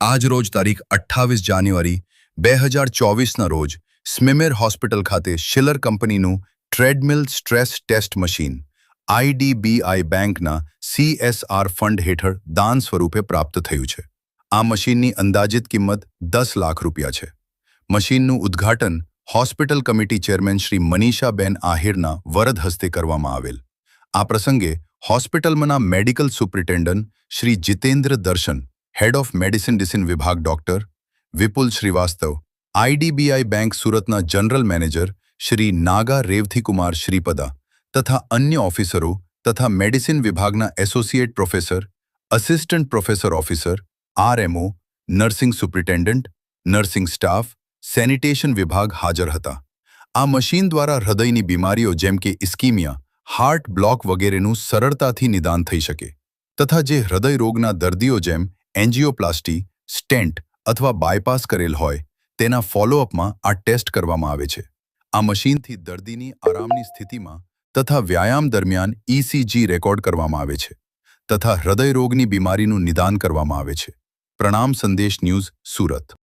આજ રોજ તારીખ 28 જાન્યુઆરી 2024ના રોજ સ્મિમેર હોસ્પિટલ ખાતે શિલર કંપનીનું treadmill stress test machine IDBI બેંકના CSR ફંડ હેઠળ દાન સ્વરૂપે પ્રાપ્ત થયું છે. આ મશીનની અંદાજિત કિંમત 10 લાખ રૂપિયા છે. મશીનનું ઉદ્ઘાટન હોસ્પિટલ કમિટી ચેરમેન શ્રી મનીષાબેન આહિરના વરદ હસ્તે કરવામાં આવેલ. આ પ્રસંગે હોસ્પિટલમાંના મેડિકલ સુપ્રિન્ટેન્ડન્ટ શ્રી જીતેન્દ્ર દર્શન, હેડ ઓફ મેડિસિન વિભાગ ડોક્ટર વિપુલ શ્રીવાસ્તવ, આઈડીબીઆઈ બેંક સુરતના જનરલ મેનેજર શ્રી નાગા રેવથીકુમાર શ્રીપદા તથા અન્ય ઓફિસરો તથા મેડિસિન વિભાગના associate professor, assistant professor officer, RMO, nursing superintendent, nursing staff, sanitation વિભાગ હાજર હતા. આ મશીન દ્વારા હૃદયની બીમારીઓ જેમ કે ઇસ્કીમિયા, હાર્ટ બ્લોક વગેરેનું સરળતાથી નિદાન થઈ શકે તથા જે હૃદય રોગના દર્દીઓ જેમ એન્જિયોપ્લાસ્ટી, સ્ટેન્ટ અથવા બાયપાસ કરેલ હોય તેના ફોલોઅપમાં આ ટેસ્ટ કરવામાં આવે છે. આ મશીનથી દર્દીની આરામની સ્થિતિમાં તથા વ્યાયામ દરમિયાન ECG રેકોર્ડ કરવામાં આવે છે તથા હૃદય રોગની બીમારીનું નિદાન કરવામાં આવે છે. પ્રણામ સંદેશ ન્યૂઝ, સુરત.